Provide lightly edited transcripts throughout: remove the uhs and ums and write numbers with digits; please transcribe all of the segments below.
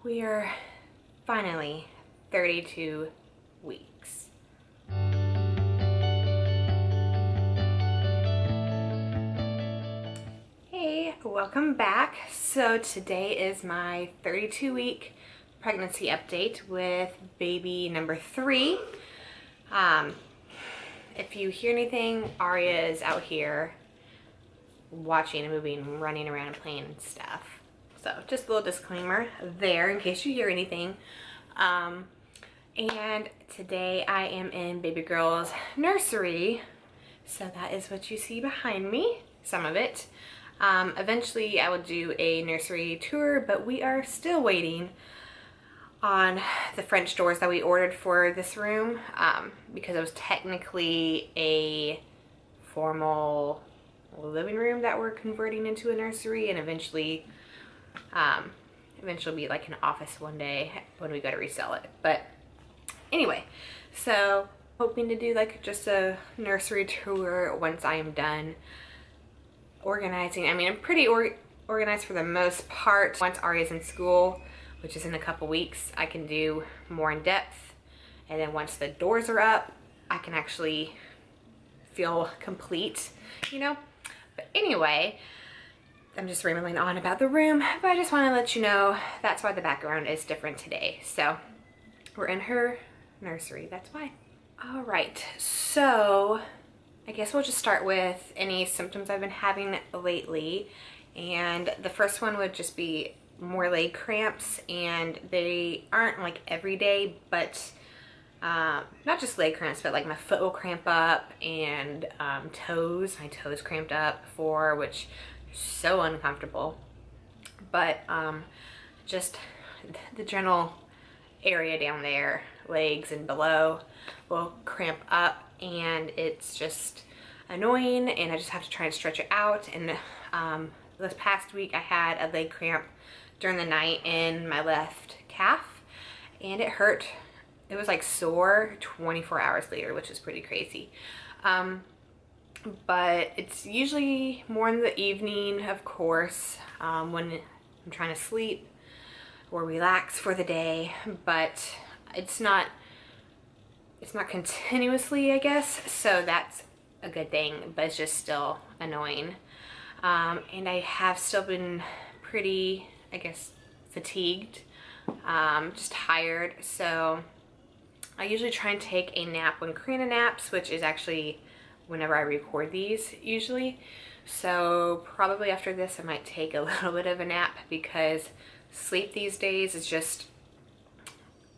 We are finally 32 weeks. Hey, welcome back. So today is my 32-week pregnancy update with baby number 3. If you hear anything, Aria is out here watching and moving, running around and playing and stuff. So just a little disclaimer there in case you hear anything. And today I am in baby girl's nursery. So that is what you see behind me, some of it. Eventually I will do a nursery tour, but we are still waiting on the French doors that we ordered for this room, because it was technically a formal living room that we're converting into a nursery, and eventually be like an office one day when we go to resell it. But anyway, so hoping to do like just a nursery tour once I am done organizing. I mean, I'm pretty organized for the most part. Once Aria's in school, which is in a couple weeks, I can do more in depth. And then once the doors are up, I can actually feel complete, you know? But anyway, I'm just rambling on about the room, but I just want to let you know that's why the background is different today. So we're in her nursery, that's why. All right, so I guess we'll just start with any symptoms I've been having lately. And the first one would just be more leg cramps, and they aren't like every day, but not just leg cramps, but like my foot will cramp up, and my toes cramped up before, which is so uncomfortable. But just the general area down there, legs and below, will cramp up, and it's just annoying, and I just have to try and stretch it out. And this past week I had a leg cramp during the night in my left calf, and it hurt. It was like sore 24 hours later, which is pretty crazy. But it's usually more in the evening, of course, when I'm trying to sleep or relax for the day, but it's not continuously, I guess, so that's a good thing, but it's just still annoying. And I have still been pretty, I guess, fatigued, just tired. So I usually try and take a nap when Karina naps, which is actually whenever I record these usually. So probably after this I might take a little bit of a nap, because sleep these days is just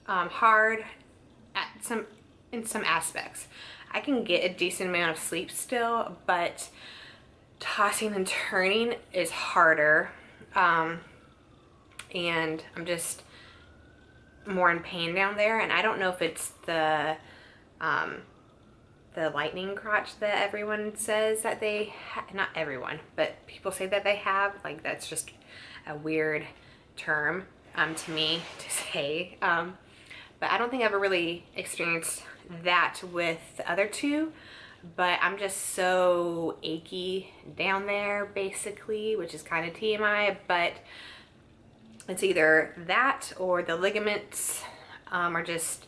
hard in some aspects. I can get a decent amount of sleep still, but tossing and turning is harder, and I'm just more in pain down there. And I don't know if it's the lightning crotch that everyone says that they not everyone, but people say that they have. Like, that's just a weird term to me to say, but I don't think I've ever really experienced that with the other two. But I'm just so achy down there, basically, which is kind of TMI, but it's either that or the ligaments are just,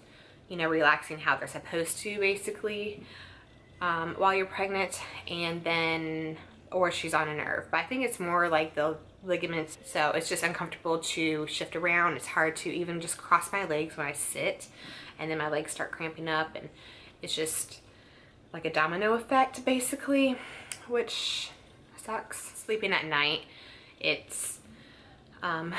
you know, relaxing how they're supposed to, basically, while you're pregnant, and then, or she's on a nerve. But I think it's more like the ligaments, so it's just uncomfortable to shift around. It's hard to even just cross my legs when I sit, and then my legs start cramping up, and it's just like a domino effect, basically, which sucks. Sleeping at night, it's an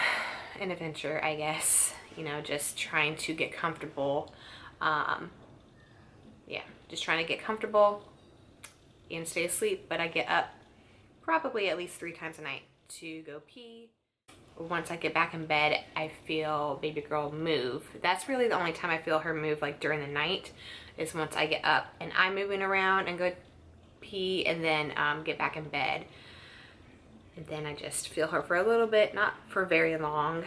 adventure, I guess, you know, just trying to get comfortable. Yeah, just trying to get comfortable and stay asleep. But I get up probably at least 3 times a night to go pee. Once I get back in bed, I feel baby girl move. That's really the only time I feel her move, like during the night, is once I get up and I'm moving around and go pee, and then get back in bed. And then I just feel her for a little bit, not for very long,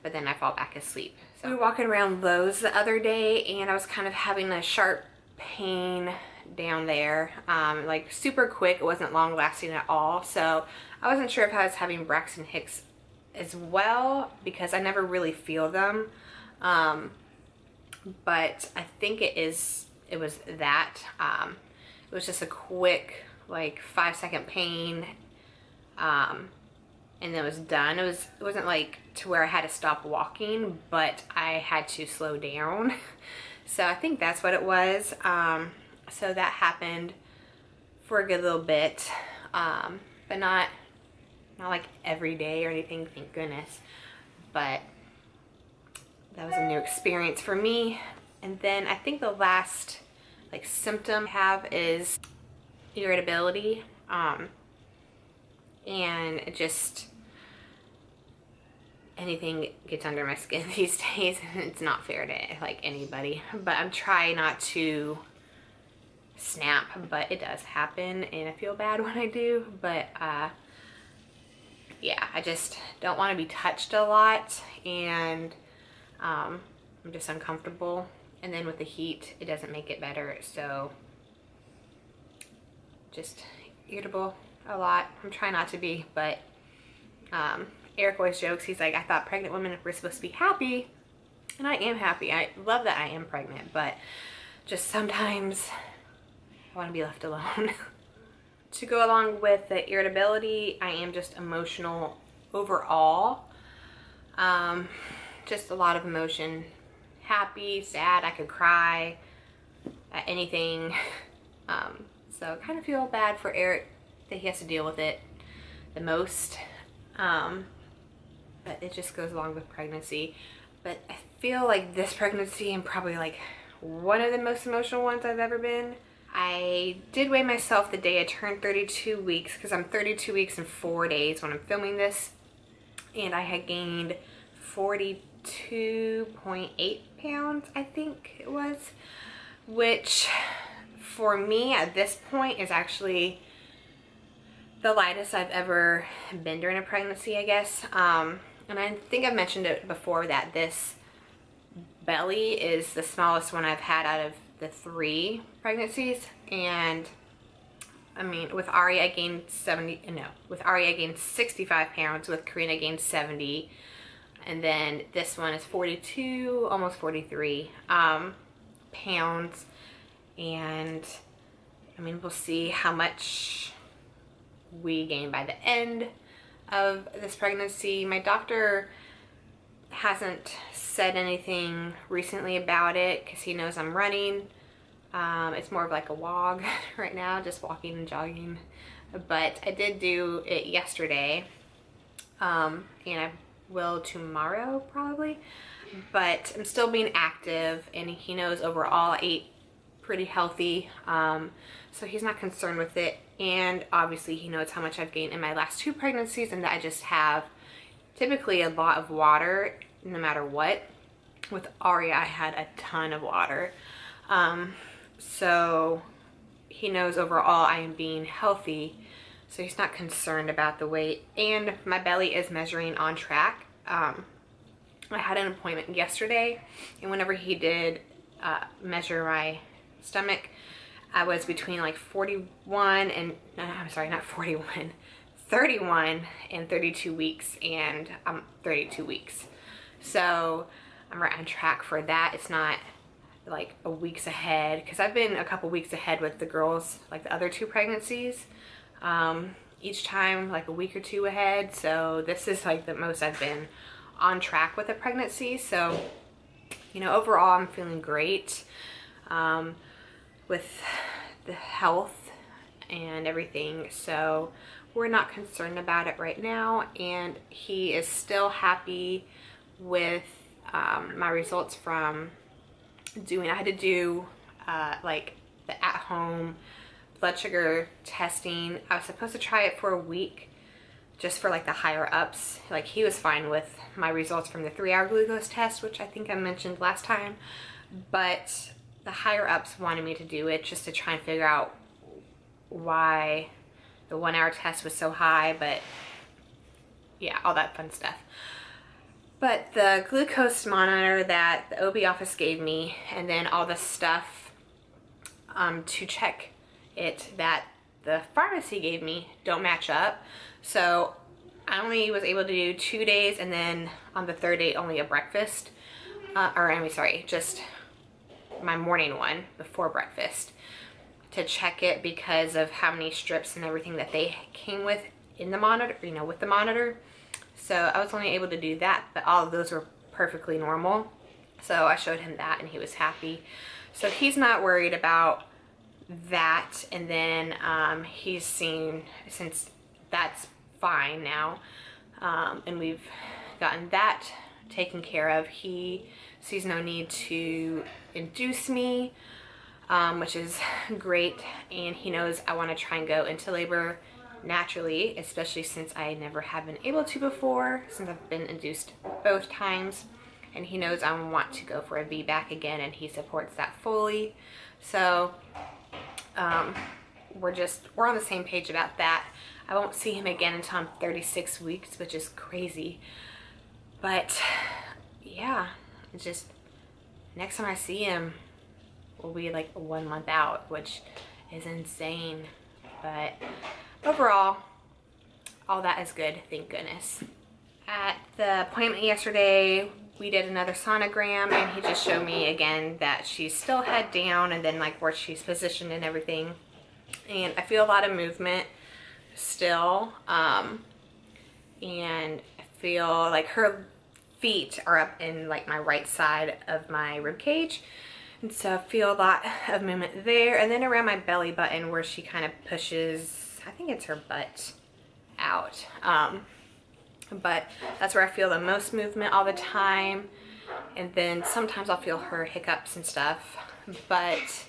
but then I fall back asleep. So we were walking around Lowe's the other day, and I was kind of having a sharp pain down there, like super quick. It wasn't long lasting at all, so I wasn't sure if I was having Braxton Hicks as well because I never really feel them. But I think it was that. It was just a quick, like 5-second pain. And then it was done. It wasn't like to where I had to stop walking, but I had to slow down. So I think that's what it was. So that happened for a good little bit, but not like every day or anything, thank goodness. But that was a new experience for me. And then I think the last like symptom I have is irritability, and it just, anything gets under my skin these days, and it's not fair to like anybody, but I'm trying not to snap, but it does happen and I feel bad when I do. But yeah, I just don't want to be touched a lot, and I'm just uncomfortable, and then with the heat it doesn't make it better, so just irritable a lot. I'm trying not to be, but Eric always jokes, he's like, I thought pregnant women were supposed to be happy, and I am happy. I love that I am pregnant, but just sometimes I want to be left alone. To go along with the irritability, I am just emotional overall. Just a lot of emotion. Happy, sad, I could cry at anything. So I kind of feel bad for Eric that he has to deal with it the most. But it just goes along with pregnancy. But I feel like this pregnancy, I'm probably like one of the most emotional ones I've ever been. I did weigh myself the day I turned 32 weeks, because I'm 32 weeks and 4 days when I'm filming this, and I had gained 42.8 pounds, I think it was, which for me at this point is actually the lightest I've ever been during a pregnancy, I guess. And I think I've mentioned it before that this belly is the smallest one I've had out of the 3 pregnancies. And I mean, with Ari I gained 65 pounds, with Karina I gained 70, and then this one is 42, almost 43 pounds. And I mean, we'll see how much we gain by the end of this pregnancy. My doctor hasn't said anything recently about it because he knows I'm running. It's more of like a walk right now, just walking and jogging. But I did do it yesterday, and I will tomorrow probably. But I'm still being active, and he knows overall I ate pretty healthy, so he's not concerned with it. And obviously he knows how much I've gained in my last 2 pregnancies, and that I just have typically a lot of water no matter what. With Aria I had a ton of water, so he knows overall I am being healthy, so he's not concerned about the weight. And my belly is measuring on track. I had an appointment yesterday, and whenever he did measure my stomach, I was between like 31 and, I'm sorry, not 41, 31 and 32 weeks, and I'm 32 weeks. So I'm right on track for that. It's not like a weeks ahead, because I've been a couple weeks ahead with the girls, like the other 2 pregnancies, each time like a week or 2 ahead. So this is like the most I've been on track with a pregnancy. So, you know, overall I'm feeling great with the health and everything, so we're not concerned about it right now. And he is still happy with my results from doing, I had to do like the at-home blood sugar testing. I was supposed to try it for a week just for like the higher ups. Like, he was fine with my results from the 3-hour glucose test, which I think I mentioned last time, but the higher ups wanted me to do it just to try and figure out why the 1-hour test was so high. But yeah, all that fun stuff. But the glucose monitor that the OB office gave me, and then all the stuff to check it that the pharmacy gave me, don't match up. So I only was able to do 2 days, and then on the third day only a breakfast, just my morning one before breakfast to check it because of how many strips and everything that they came with in the monitor, you know, with the monitor. So I was only able to do that, but all of those were perfectly normal. So I showed him that and he was happy. So he's not worried about that. And then he's seen, since that's fine now, and we've gotten that taken care of, he sees no need to induce me, which is great. And he knows I want to try and go into labor naturally, especially since I never have been able to before, since I've been induced both times. And he knows I want to go for a VBAC again, and he supports that fully. So we're on the same page about that. I won't see him again until I'm 36 weeks, which is crazy. But yeah, it's just, next time I see him will be like 1 month out, which is insane. But overall, all that is good, thank goodness. At the appointment yesterday, we did another sonogram, and he just showed me again that she's still head down, and then like where she's positioned and everything. And I feel a lot of movement still, and I feel like her feet are up in like my right side of my rib cage, and so I feel a lot of movement there. And then around my belly button where she kind of pushes, I think it's her butt out, but that's where I feel the most movement all the time. And then sometimes I'll feel her hiccups and stuff, but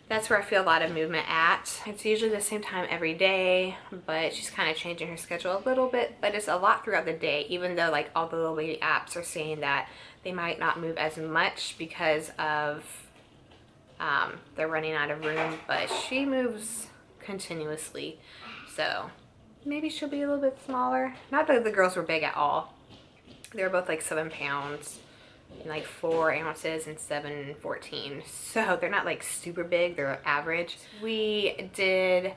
that's where I feel a lot of movement at. It's usually the same time every day, but she's kind of changing her schedule a little bit, but it's a lot throughout the day, even though like all the little baby apps are saying that they might not move as much because of they're running out of room, but she moves continuously. So maybe she'll be a little bit smaller. Not that the girls were big at all. They were both like 7 pounds and like 4 ounces and 7 and 14. So they're not like super big, they're average. We did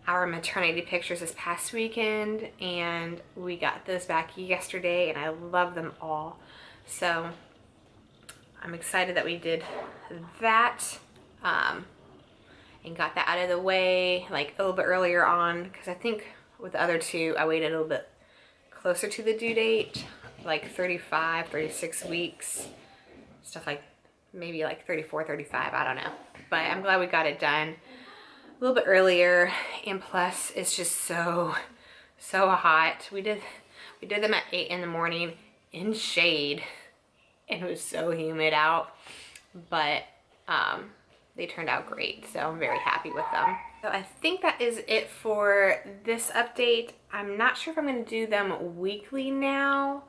our maternity pictures this past weekend, and we got those back yesterday, and I love them all. So I'm excited that we did that, and got that out of the way like a little bit earlier on, because I think with the other two I waited a little bit closer to the due date, like 35, 36 weeks, stuff like maybe like 34, 35, I don't know. But I'm glad we got it done a little bit earlier, and plus it's just so hot. We did them at 8 in the morning in shade, and it was so humid out, but they turned out great, so I'm very happy with them. So I think that is it for this update. I'm not sure if I'm going to do them weekly now.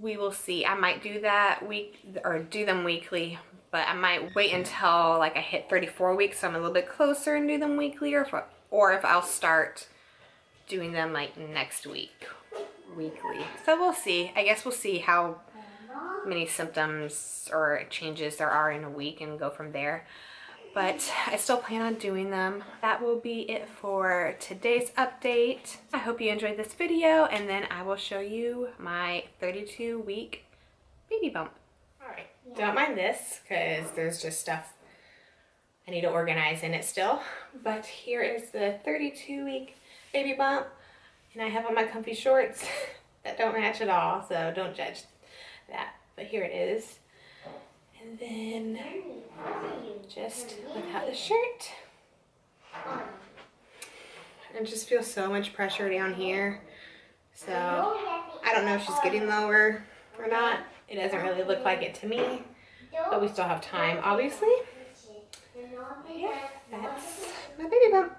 We will see. I might do that do them weekly, but I might wait until like I hit 34 weeks, so I'm a little bit closer, and do them weekly, or if I'll start doing them like next week weekly. So we'll see. I guess we'll see how many symptoms or changes there are in a week and go from there. But I still plan on doing them. That will be it for today's update. I hope you enjoyed this video, and then I will show you my 32-week baby bump. All right, don't mind this because there's just stuff I need to organize in it still. But here is the 32-week baby bump, and I have on my comfy shorts that don't match at all, so don't judge that. But here it is. And then just without the shirt. I just feel so much pressure down here. So I don't know if she's getting lower or not. It doesn't really look like it to me, but we still have time, obviously. Yeah, that's my baby bump.